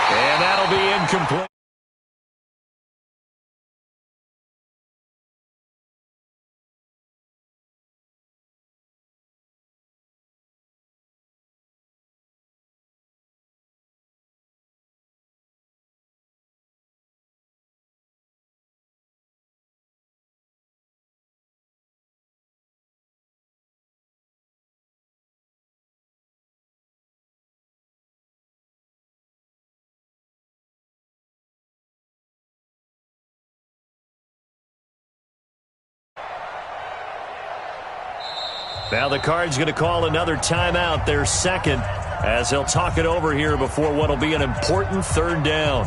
And that'll be incomplete. Now the Cards going to call another timeout, their second, as they'll talk it over here before what will be an important third down.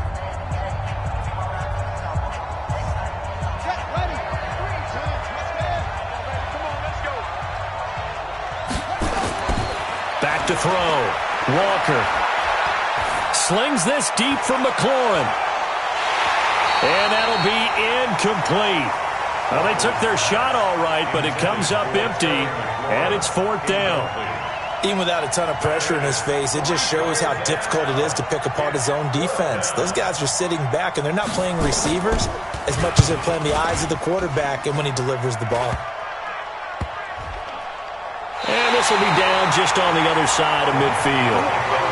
Back to throw. Walker slings this deep from McLaurin. And that'll be incomplete. Well, they took their shot all right, but it comes up empty, and it's fourth down. Even without a ton of pressure in his face, it just shows how difficult it is to pick apart his own defense. Those guys are sitting back, and they're not playing receivers as much as they're playing the eyes of the quarterback and when he delivers the ball. And this will be down just on the other side of midfield.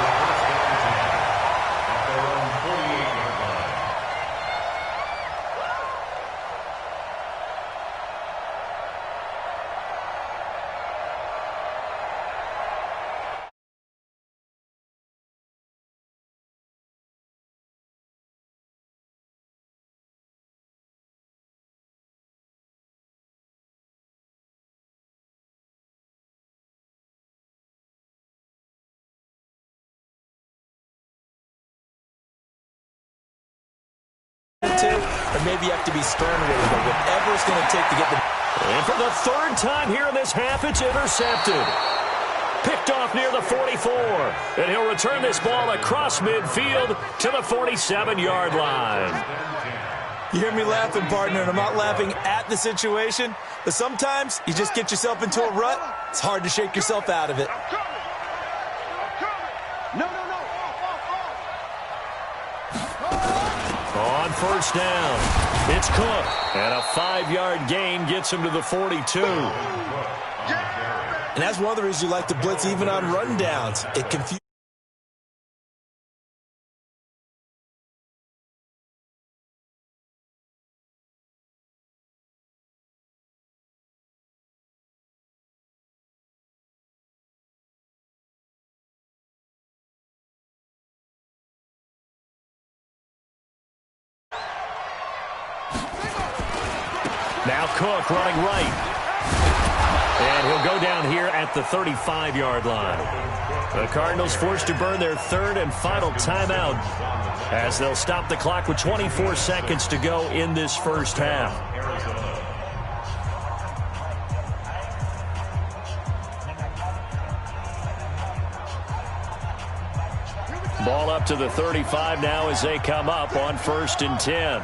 Or maybe you have to be stern with him, but whatever it's going to take to get the... And for the third time here in this half, it's intercepted. Picked off near the 44. And he'll return this ball across midfield to the 47-yard line. You hear me laughing, partner, and I'm not laughing at the situation, but sometimes you just get yourself into a rut. It's hard to shake yourself out of it. On first down, it's Cook. And a 5-yard gain gets him to the 42. And that's one of the reasons you like to blitz even on rundowns. It confuses. Now Cook running right. And he'll go down here at the 35-yard line. The Cardinals forced to burn their third and final timeout as they'll stop the clock with 24 seconds to go in this first half. Ball up to the 35 now as they come up on 1st and 10.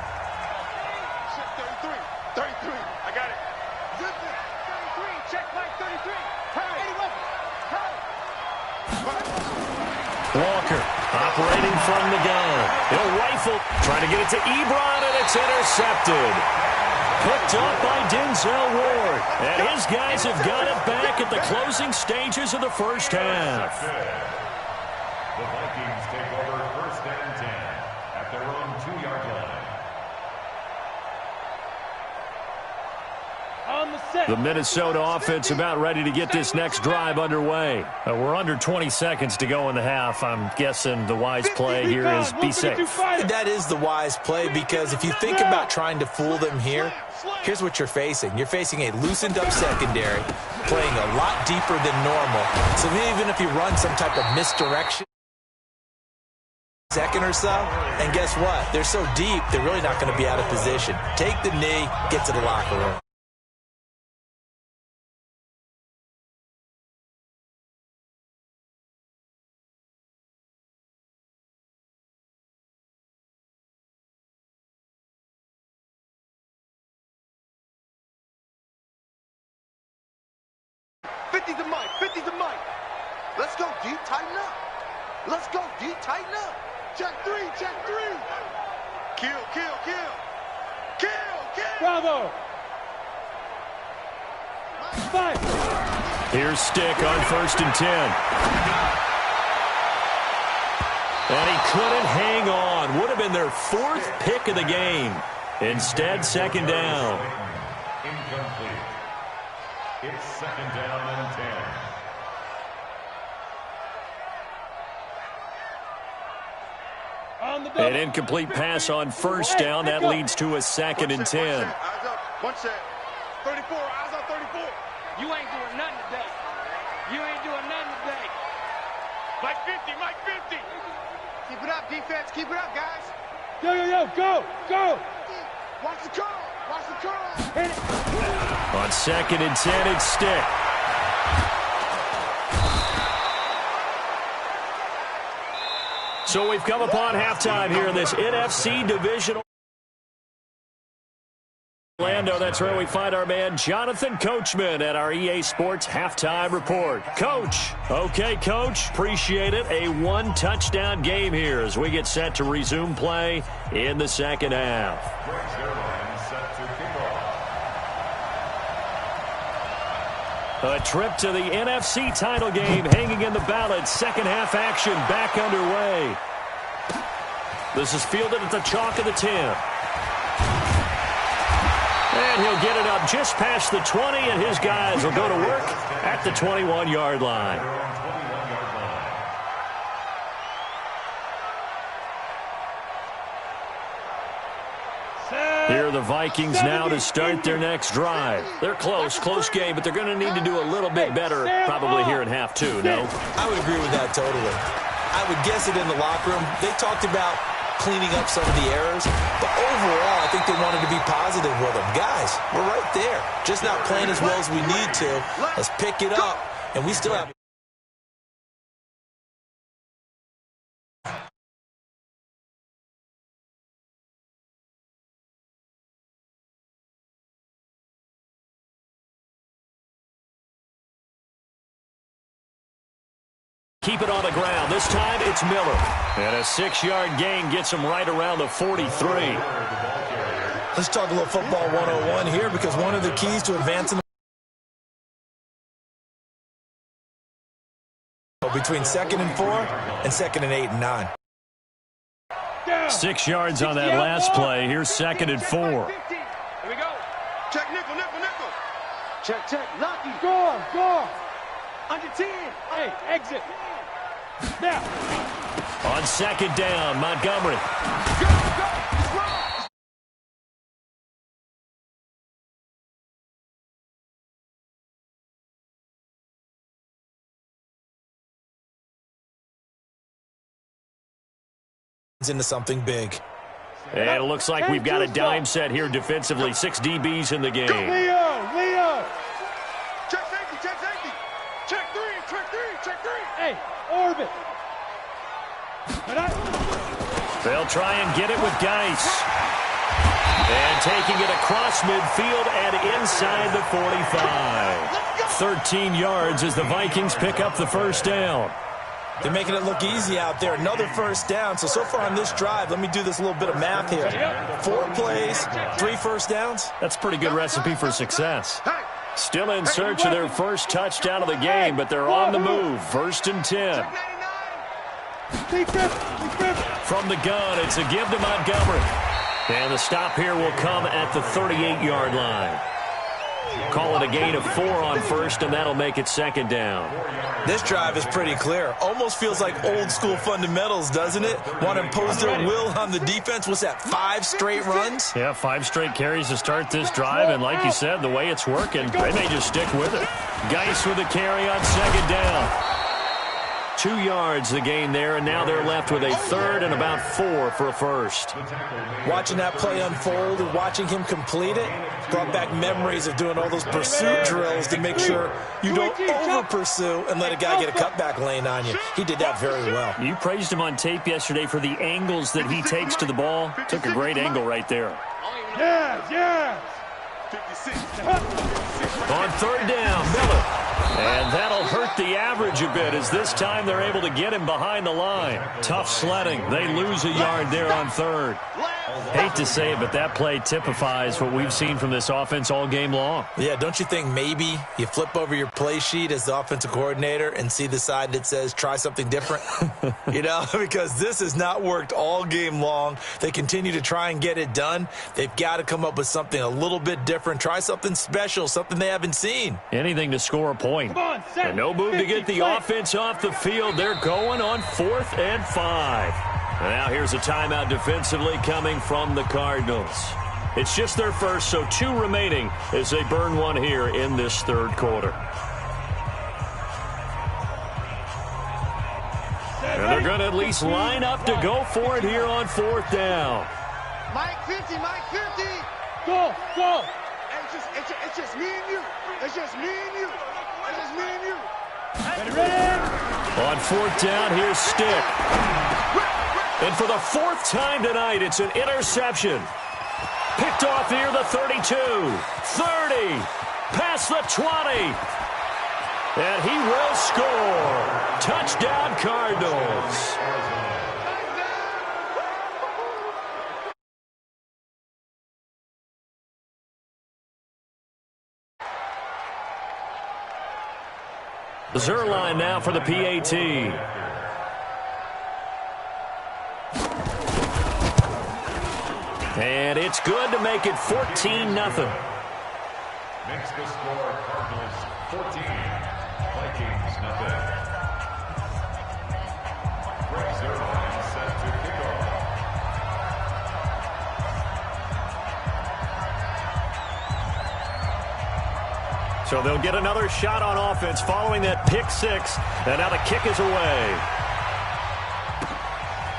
Walker operating from the gun. He'll rifle, trying to get it to Ebron, and it's intercepted. Picked up by Denzel Ward. And his guys have got it back at the closing stages of the first half. The Vikings take over 1st and 10 at their own 2-yard line. The Minnesota offense about ready to get this next drive underway. We're under 20 seconds to go in the half. I'm guessing the wise play here is be safe. That is the wise play, because if you think about trying to fool them here, here's what you're facing. You're facing a loosened up secondary, playing a lot deeper than normal. So even if you run some type of misdirection, second or so, and guess what? They're so deep, they're really not going to be out of position. Take the knee, get to the locker room. The mic. 50's the mic. Let's go, D. Tighten up. Let's go, D. Tighten up. Check three, check three. Kill, kill, kill. Kill, kill. Bravo. Five. Here's Stick on 1st and 10. And he couldn't hang on. Would have been their 4th pick of the game. Instead, 2nd down. Incomplete. It's 2nd down and 10. An incomplete pass on 1st down. That leads to a 2nd and 10. Eyes up. One set. 34. Eyes up 34. You ain't doing nothing today. You ain't doing nothing today. Mike 50. Mike 50. Keep it up, defense. Keep it up, guys. Yo, yo, yo. Go. Go. Watch the curl. Watch the curl. Hit it. On 2nd and 10, it's Stick. So we've come upon halftime here in this NFC divisional. Orlando, that's where we find our man Jonathan Coachman at our EA Sports Halftime Report. Coach. Okay, Coach. Appreciate it. A 1-touchdown game here as we get set to resume play in the 2nd half. A trip to the NFC title game hanging in the balance. 2nd half action back underway. This is fielded at the chalk of the 10. And he'll get it up just past the 20, and his guys will go to work at the 21-yard line. Here are the Vikings now to start their next drive. They're close game, but they're going to need to do a little bit better probably here in half 2, no? I would agree with that totally. I would guess it in the locker room. They talked about cleaning up some of the errors, but overall, I think they wanted to be positive with them. Guys, we're right there. Just not playing as well as we need to. Let's pick it up, and we still have... Keep it on the ground. This time, it's Miller. And a 6-yard gain gets him right around the 43. Let's talk a little football 101 here, because one of the keys to advancing between 2nd and 4 and 2nd and 8 and 9. 6 yards on that last play. Here's 2nd and 4. Here we go. Check nickel, nickel, nickel. Check, check. Lucky. Go. Go. Under 10. Hey, exit. Now. On 2nd down, Montgomery. Go, go. It's wrong. Into something big. And it looks like we've got a dime set here defensively. 6 DBs in the game. Leo. Check safety, check safety. Check three, check three, check three. Hey, orbit. They'll try and get it with Geis. And taking it across midfield and inside the 45. 13 yards as the Vikings pick up the 1st down. They're making it look easy out there. Another 1st down. So far on this drive, let me do this little bit of math here. 4 plays, 3 1st downs. That's a pretty good recipe for success. Still in search of their first touchdown of the game, but they're on the move. 1st and 10. From the gun, it's a give to Montgomery. And the stop here will come at the 38-yard line. Call it a gain of 4 on 1st, and that'll make it 2nd down. This drive is pretty clear. Almost feels like old-school fundamentals, doesn't it? Want to impose their will on the defense. What's that, 5 straight runs? Yeah, 5 straight carries to start this drive, and like you said, the way it's working, they may just stick with it. Geis with a carry on 2nd down. 2 yards the gain there, and now they're left with a 3rd and about 4 for a 1st. Watching that play unfold and watching him complete it brought back memories of doing all those pursuit drills to make sure you don't over-pursue and let a guy get a cutback lane on you. He did that very well. You praised him on tape yesterday for the angles that he takes to the ball. Took a great angle right there. Yes. 56. On 3rd down, Miller. And that'll hurt the average a bit as this time they're able to get him behind the line. Tough sledding. They lose a yard there on third. Hate to say it, but that play typifies what we've seen from this offense all game long. Yeah, don't you think maybe you flip over your play sheet as the offensive coordinator and see the side that says try something different? Because this has not worked all game long. They continue to try and get it done. They've got to come up with something a little bit different. Try something special, something they haven't seen. Anything to score a point. Come on, And no move to get the offense off the field. They're going on 4th and 5. Now here's a timeout defensively coming from the Cardinals. It's just their first, so 2 remaining as they burn one here in this third quarter. And they're going to at least line up to go for it here on 4th down. Mike 50, Mike 50. Go, go. It's just me and you. It's just me and you. It's just me and you. Ready? On 4th down, here's Stick. And for the 4th time tonight, it's an interception. Picked off near the 32, 30, past the 20. And he will score. Touchdown, Cardinals. Zerline now for the PAT. And it's good to make it 14-0. Makes the score Cardinals 14, Vikings nothing. Greg Zerline set to kick off. So they'll get another shot on offense following that pick 6. And now the kick is away.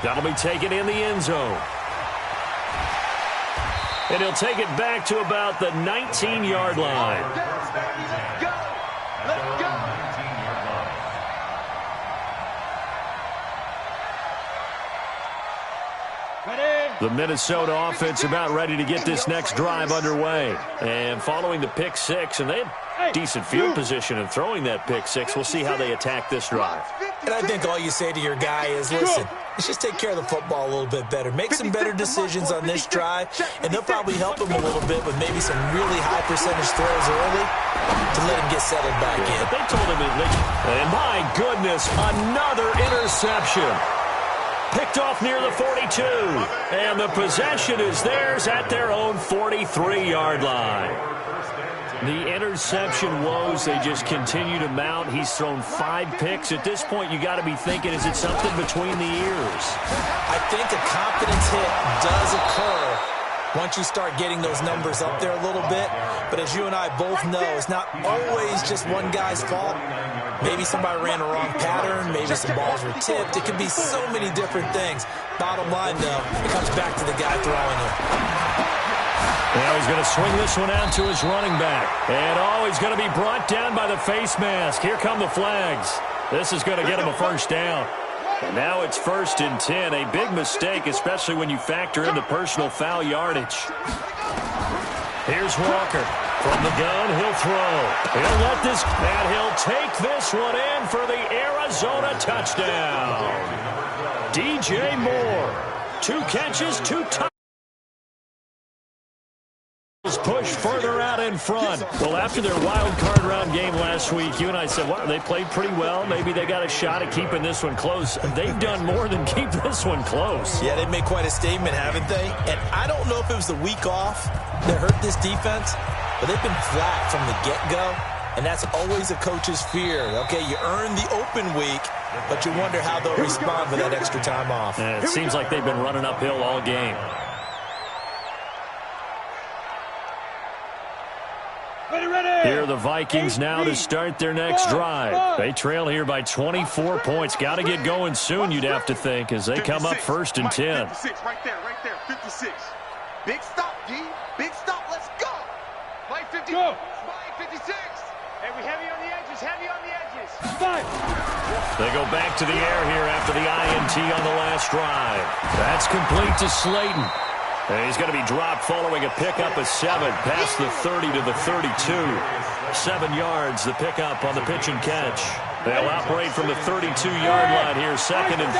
That'll be taken in the end zone. And he'll take it back to about the 19-yard line. Let's go. Let's go. 19-yard line. Ready? The Minnesota offense about ready to get this next drive underway. And following the pick 6, and they have decent field position in throwing that pick 6. We'll see how they attack this drive. And I think all you say to your guy is, listen, let's just take care of the football a little bit better. Make some better decisions on this drive, and they'll probably help him a little bit with maybe some really high percentage throws early to let him get settled back in. But they told him, and my goodness, another interception. Picked off near the 42. And the possession is theirs at their own 43-yard line. The interception woes, they just continue to mount. He's thrown 5 picks. At this point, you got to be thinking, is it something between the ears? I think a confidence hit does occur once you start getting those numbers up there a little bit. But as you and I both know, it's not always just one guy's fault. Maybe somebody ran a wrong pattern. Maybe some balls were tipped. It could be so many different things. Bottom line, though, it comes back to the guy throwing it. Now he's going to swing this one out to his running back. And, he's going to be brought down by the face mask. Here come the flags. This is going to get him a first down. And now it's 1st and 10. A big mistake, especially when you factor in the personal foul yardage. Here's Walker. From the gun, he'll throw. He'll let this, and he'll take this one in for the Arizona touchdown. DJ Moore. 2 catches, 2 touchdowns. Push further out in front. Well, after their wild card round game last week, you and I said, well, they played pretty well. Maybe they got a shot at keeping this one close. They've done more than keep this one close. Yeah, they've made quite a statement, haven't they? And I don't know if it was the week off that hurt this defense, but they've been flat from the get-go, and that's always a coach's fear. Okay, you earn the open week, but you wonder how they'll respond with that extra time off. And it seems like they've been running uphill all game. Here are the Vikings now to start their next drive. They trail here by 24 points. Got to get going soon, you'd have to think, as they come up 1st and 10. 56, right there, 56. Big stop, D. Big stop, let's go. Mike 50. Go. Mike 56. Hey, we heavy on the edges, heavy on the edges. 5. They go back to the air here after the INT on the last drive. That's complete to Slayton. And he's going to be dropped following a pickup of 7 past the 30 to the 32. 7 yards, the pickup on the pitch and catch. They'll operate from the 32-yard line here, 2nd and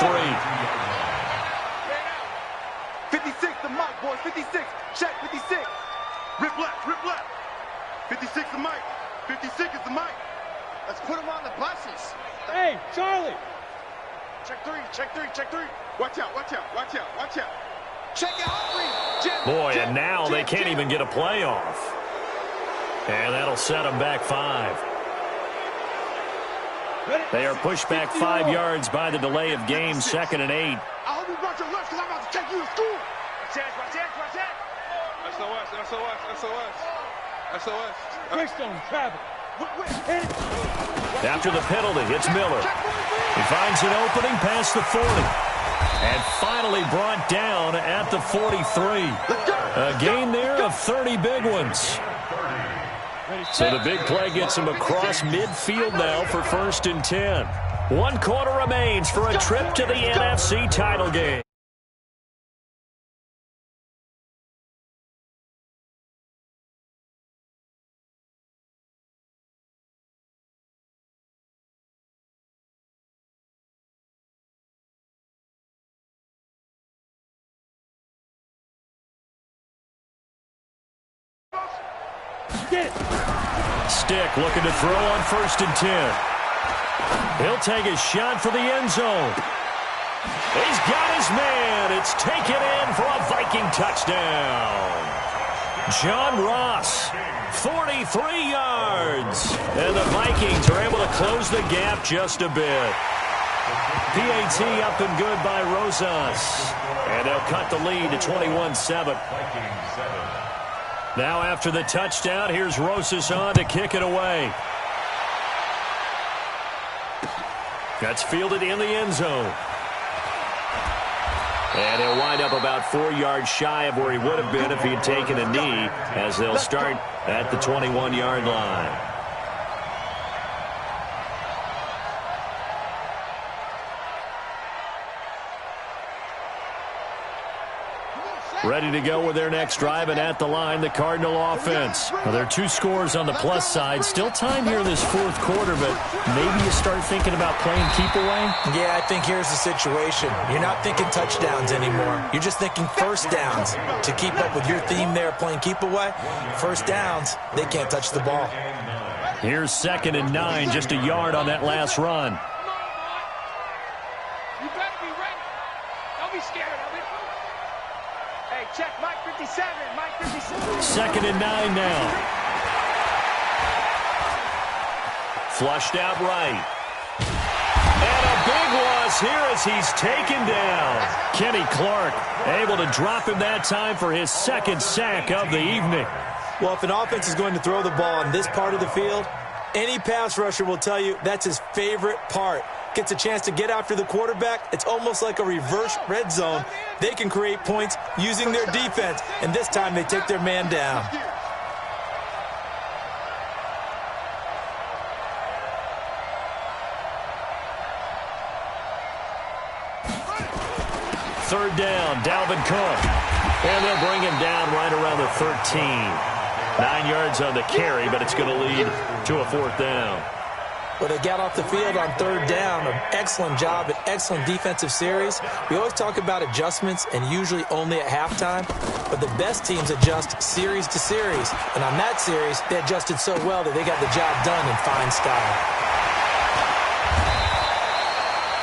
3. 56 the mic, boys. 56. Check 56. Rip left, rip left. 56 the mic. 56 is the mic. Let's put them on the buses. Hey, Charlie. Check 3, check 3, check 3. Watch out, watch out, watch out, watch out. Check it out, 3. Boy, and now they can't even get a play off. And that'll set them back 5. They are pushed back 5 yards by the delay of game, 2nd and 8. I hope you brought your lunch because I'm about to take you to school. Watch that. SOS. Quickstone, travel. After the penalty, it's Miller. He finds an opening past the 40. And finally brought down at the 43. A gain there of 30 big ones. So the big play gets him across midfield now for 1st and 10. 1 quarter remains for a trip to the NFC title game. Stick looking to throw on 1st and 10. He'll take a shot for the end zone. He's got his man. It's taken in for a Viking touchdown. John Ross, 43 yards. And the Vikings are able to close the gap just a bit. PAT up and good by Rosas. And they'll cut the lead to 21-7. Now after the touchdown, here's Rosas on to kick it away. That's fielded in the end zone. And he'll wind up about 4 yards shy of where he would have been if he had taken a knee, as they'll start at the 21-yard line. Ready to go with their next drive, and at the line, the Cardinal offense. Well, there are 2 scores on the plus side. Still time here in this 4th quarter, but maybe you start thinking about playing keep away? Yeah, I think here's the situation. You're not thinking touchdowns anymore. You're just thinking first downs. To keep up with your theme there, playing keep away, first downs, they can't touch the ball. Here's 2nd and 9, just a yard on that last run. You better be ready. Don't be scared of it. Hey, check Mike 57. Mike 57. 2nd and 9 now. Flushed out right. And a big loss here as he's taken down. Kenny Clark able to drop him that time for his 2nd sack of the evening. Well, if an offense is going to throw the ball on this part of the field, any pass rusher will tell you that's his favorite part. Gets a chance to get after the quarterback. It's almost like a reverse red zone. They can create points using their defense, and this time they take their man down. Third down, Dalvin Cook. And they'll bring him down right around the 13. 9 yards on the carry, but it's going to lead to a 4th down. Well, they got off the field on 3rd down. An excellent job, an excellent defensive series. We always talk about adjustments, and usually only at halftime. But the best teams adjust series to series. And on that series, they adjusted so well that they got the job done in fine style.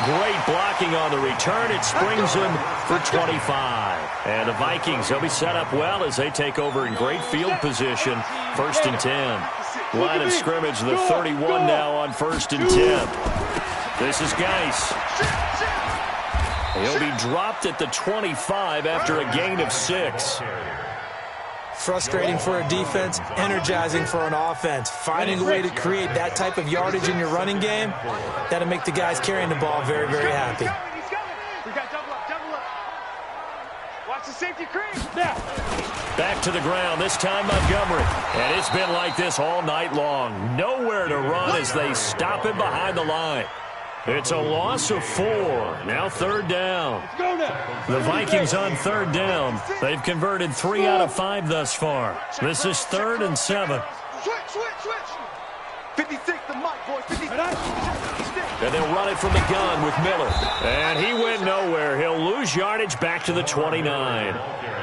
Great blocking on the return. It springs him for 25. And the Vikings, they'll be set up well as they take over in great field position. 1st and 10. Line of scrimmage, the 31 now on 1st and 10. This is Geis. He'll be dropped at the 25 after a gain of 6. Frustrating for a defense, energizing for an offense. Finding a way to create that type of yardage in your running game, that'll make the guys carrying the ball very, very happy. He's coming. We got double up. Watch the safety cream. Yeah. Back to the ground, this time Montgomery. And it's been like this all night long. Nowhere to run as they stop him behind the line. It's a loss of 4. Now 3rd down. Go now. The Vikings on 3rd down. They've converted 3 out of 5 thus far. This is 3rd and 7. Switch. 56, the mic, boys. 56. And they'll run it from the gun with Miller. And he went nowhere. He'll lose yardage back to the 29.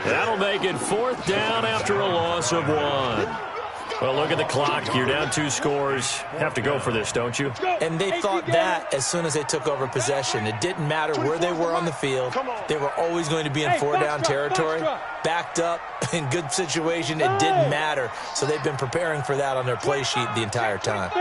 That'll make it 4th down after a loss of 1. Well, look at the clock. You're down 2 scores. Have to go for this, don't you? And they thought that as soon as they took over possession. It didn't matter where they were on the field. They were always going to be in 4-down territory. Backed up, in good situation, it didn't matter. So they've been preparing for that on their play sheet the entire time.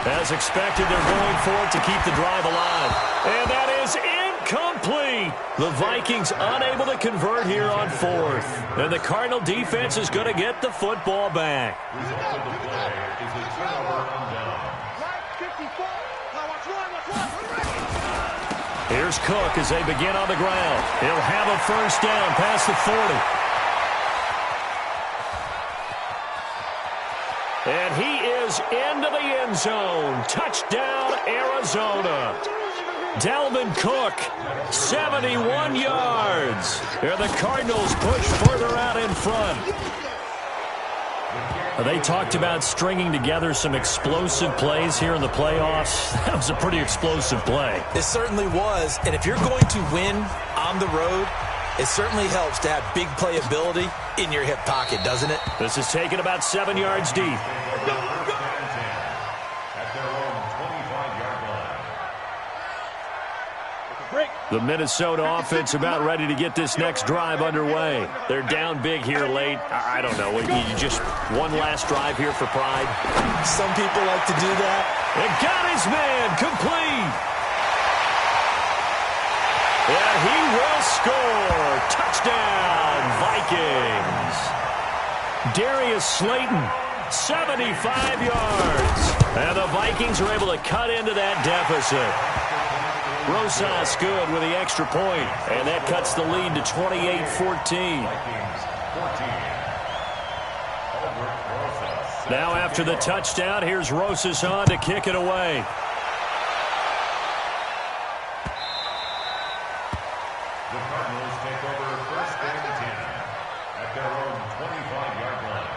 As expected, they're going for it to keep the drive alive. And that is incomplete. The Vikings unable to convert here on 4th. And the Cardinal defense is going to get the football back. Here's Cook as they begin on the ground. He'll have a 1st down past the 40. And he is into the end zone. Touchdown, Arizona. Dalvin Cook, 71 yards. And the Cardinals push further out in front. They talked about stringing together some explosive plays here in the playoffs. That was a pretty explosive play. It certainly was. And if you're going to win on the road, it certainly helps to have big playability in your hip pocket, doesn't it? This is taken about 7 yards deep. The Minnesota offense about ready to get this next drive underway. They're down big here late. I don't know. You just one last drive here for pride? Some people like to do that. And got his man complete. And he will score. Touchdown, Vikings. Darius Slayton, 75 yards. And the Vikings are able to cut into that deficit. Rosas good with the extra point, and that cuts the lead to 28-14. Now after the touchdown, here's Rosas on to kick it away. The Cardinals take over 1st and 10 at their own 25-yard line.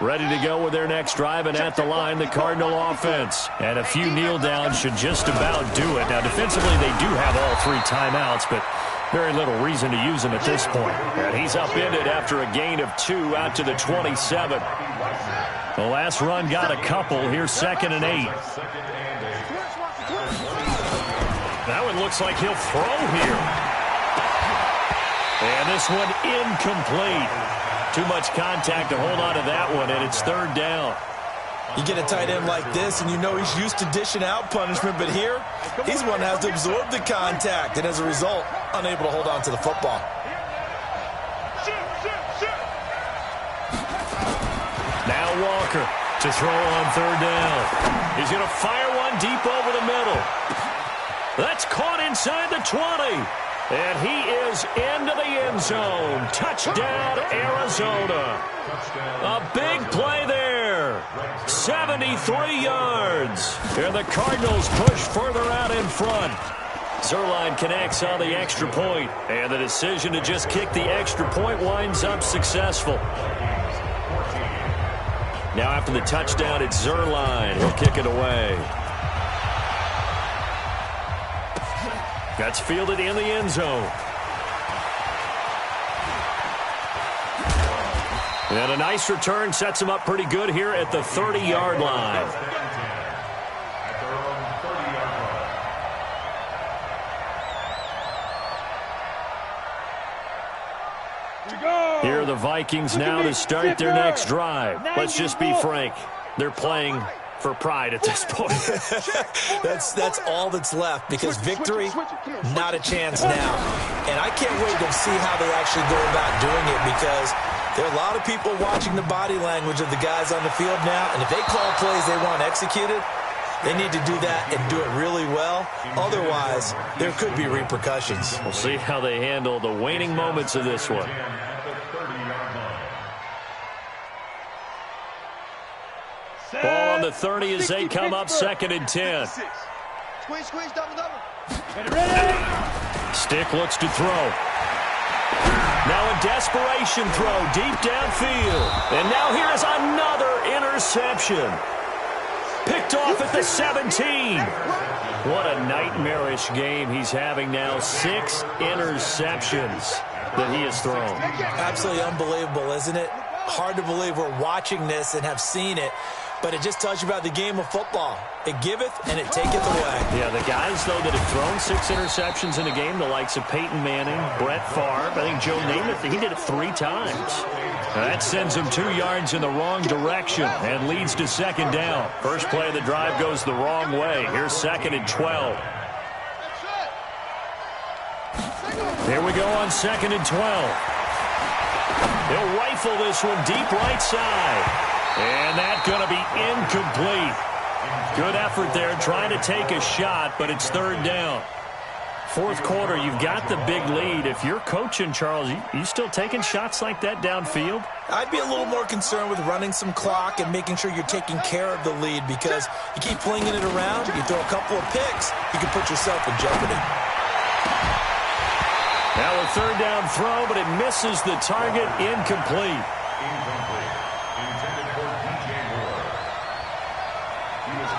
Ready to go with their next drive, and at the line, the Cardinal offense. And a few kneel downs should just about do it. Now, defensively, they do have all 3 timeouts, but very little reason to use them at this point. And he's upended after a gain of 2 out to the 27. The last run got a couple. Here's 2nd and 8. That one looks like he'll throw here. And this one incomplete. Too much contact to hold on to that one, and it's 3rd down. You get a tight end like this, and you know he's used to dishing out punishment, but here, he's one that has to absorb the contact, and as a result, unable to hold on to the football. Now Walker to throw on 3rd down. He's going to fire one deep over the middle. That's caught inside the 20. And he is into the end zone. Touchdown, Arizona. A big play there. 73 yards. And the Cardinals push further out in front. Zuerlein connects on the extra point. And the decision to just kick the extra point winds up successful. Now after the touchdown, it's Zuerlein. He'll kick it away. That's fielded in the end zone. And a nice return sets him up pretty good here at the 30-yard line. Here are the Vikings now to start their next drive. Let's just be frank. They're playing for pride at this point. That's all that's left, because victory, not a chance now. And I can't wait to see how they actually go about doing it, because there are a lot of people watching the body language of the guys on the field now, and if they call plays they want executed, they need to do that and do it really well. Otherwise, there could be repercussions. We'll see how they handle the waning moments of this one. Ball on the 30 as they come up 2nd and 10. Squeeze, double. Ready? Stick looks to throw. Now a desperation throw deep downfield. And now here is another interception. Picked off at the 17. What a nightmarish game he's having now. 6 interceptions that he has thrown. Absolutely unbelievable, isn't it? Hard to believe we're watching this and have seen it, but it just tells you about the game of football. It giveth and it taketh away. Yeah, the guys, though, that have thrown 6 interceptions in a game, the likes of Peyton Manning, Brett Favre, I think Joe Namath, he did it 3 times. That sends him 2 yards in the wrong direction and leads to second down. First play of the drive goes the wrong way. Here's second and 12. Here we go on second and 12. He'll rifle this one deep right side. And that's going to be incomplete. Good effort there trying to take a shot, but it's third down. Fourth quarter, you've got the big lead. If you're coaching, Charles, you still taking shots like that downfield? I'd be a little more concerned with running some clock and making sure you're taking care of the lead, because you keep flinging it around, you throw a couple of picks, you can put yourself in jeopardy. Now a third down throw, but it misses the target. Incomplete.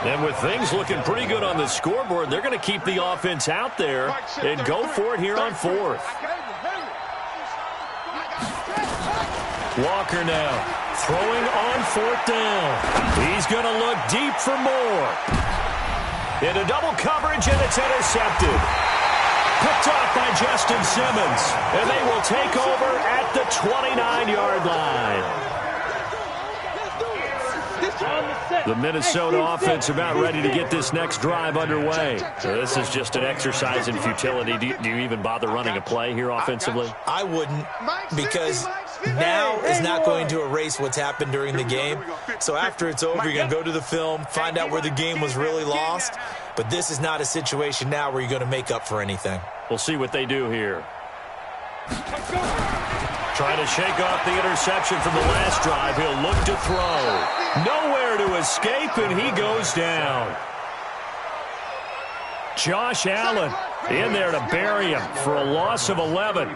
And with things looking pretty good on the scoreboard, they're going to keep the offense out there and go for it here on fourth. Walker now throwing on fourth down. He's going to look deep for more. Into double coverage, and it's intercepted. Picked off by Justin Simmons, and they will take over at the 29-yard line. The Minnesota offense about ready to get this next drive underway. So this is just an exercise in futility. Do you even bother running a play here offensively? I wouldn't, because now is not going to erase what's happened during the game. So after it's over, you're going to go to the film, find out where the game was really lost. But this is not a situation now where you're going to make up for anything. We'll see what they do here. Trying to shake off the interception from the last drive. He'll look to throw. Nowhere to escape, and he goes down. Josh Allen in there to bury him for a loss of 11.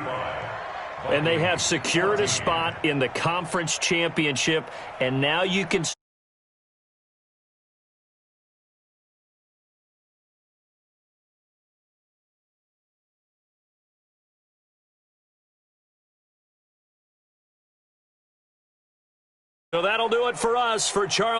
And they have secured a spot in the conference championship, and now you can... So that'll do it for us. For Charles